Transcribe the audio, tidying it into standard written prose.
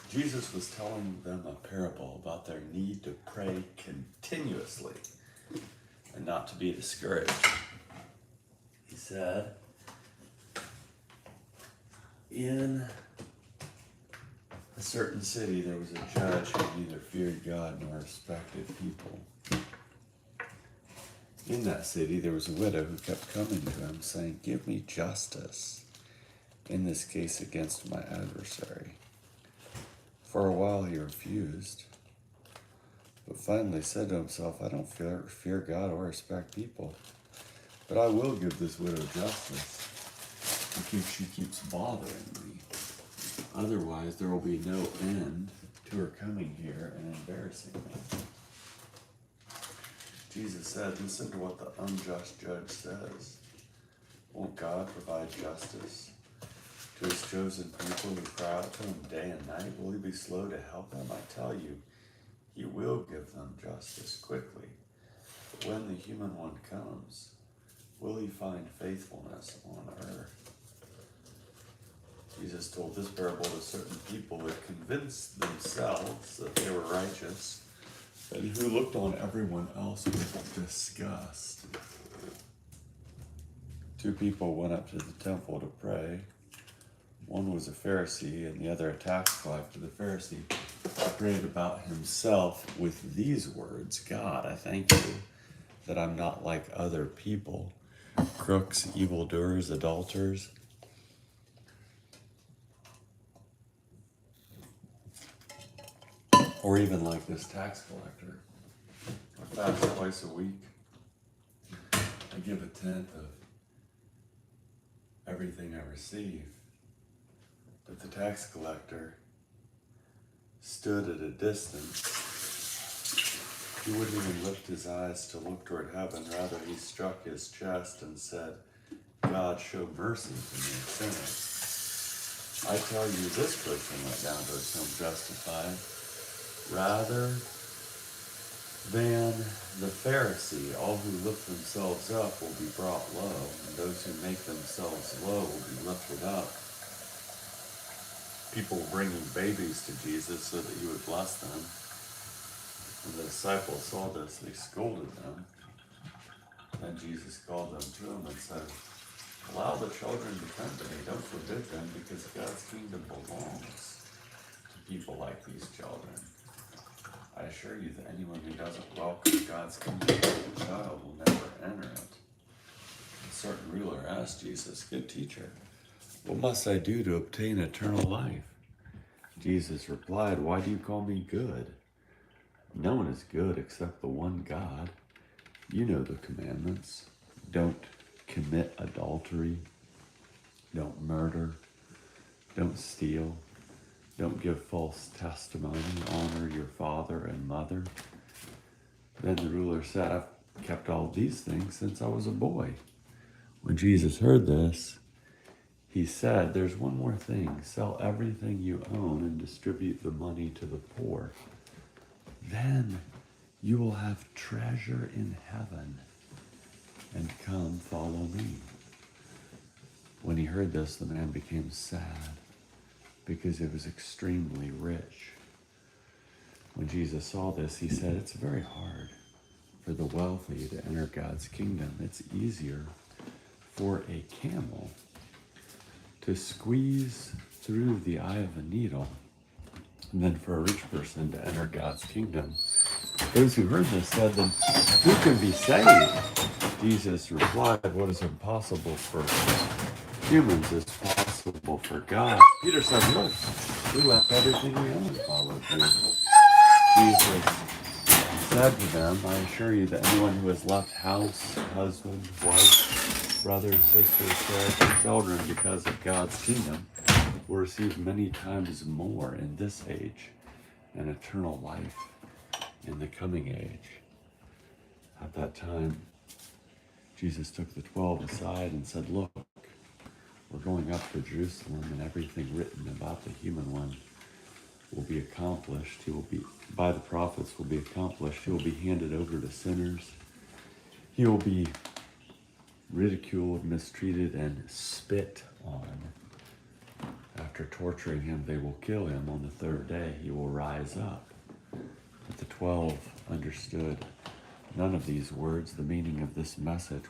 Jesus was telling them a parable about their need to pray continuously and not to be discouraged. He said, in a certain city there was a judge who neither feared God nor respected people. In that city there was a widow who kept coming to him saying, "Give me justice in this case against my adversary." For a while he refused, but finally said to himself, "I don't fear God or respect people, but I will give this widow justice because she keeps bothering me. Otherwise there will be no end to her coming here and embarrassing me." Jesus said, "Listen to what the unjust judge says. Won't God provide justice to his chosen people who cry out to him day and night? Will he be slow to help them? I tell you, he will give them justice quickly. But when the human one comes, will he find faithfulness on earth?" Jesus told this parable to certain people who had convinced themselves that they were righteous and who looked on everyone else with disgust. Two people went up to the temple to pray. One was a Pharisee and the other a tax collector. The Pharisee prayed about himself with these words, "God, I thank you that I'm not like other people, crooks, evildoers, adulterers, or even like this tax collector. I fast twice a week. I give a tenth of everything I receive." But the tax collector stood at a distance. He wouldn't even lift his eyes to look toward heaven. Rather, he struck his chest and said, "God, show mercy to me, a sinner." I tell you, this person went down to his home justified rather than the Pharisee. All who lift themselves up will be brought low, and those who make themselves low will be lifted up. People were bringing babies to Jesus so that he would bless them. When the disciples saw this, they scolded them. Then Jesus called them to him and said, "Allow the children to come to me. Don't forbid them, because God's kingdom belongs to people like these children. I assure you that anyone who doesn't welcome God's kingdom like a child will never enter it." A certain ruler asked Jesus, "Good teacher, what must I do to obtain eternal life?" Jesus replied, "Why do you call me good? No one is good except the one God. You know the commandments. Don't commit adultery. Don't murder. Don't steal. Don't give false testimony. Honor your father and mother." Then the ruler said, "I've kept all these things since I was a boy." When Jesus heard this, he said, "There's one more thing. Sell everything you own and distribute the money to the poor. Then you will have treasure in heaven, and come follow me." When he heard this, the man became sad because he was extremely rich. When Jesus saw this, he said, "It's very hard for the wealthy to enter God's kingdom. It's easier for a camel to squeeze through the eye of a needle than for a rich person to enter God's kingdom." Those who heard this said, "Then who can be saved?" Jesus replied, "What is impossible for humans is possible for God." Peter said, "Look, we left everything we owned and followed you." Jesus said to them, "I assure you that anyone who has left house, husband, wife, brothers, sisters, parents, and children because of God's kingdom will receive many times more in this age and eternal life in the coming age." At that time, Jesus took the 12 aside and said, "Look, we're going up to Jerusalem, and everything written about the human one will be accomplished. He will be, by the prophets, will be accomplished. He will be handed over to sinners. He will be ridiculed, mistreated, and spit on. after torturing him, they will kill him. On the third day, he will rise up. But the 12 understood none of these words. The meaning of this message was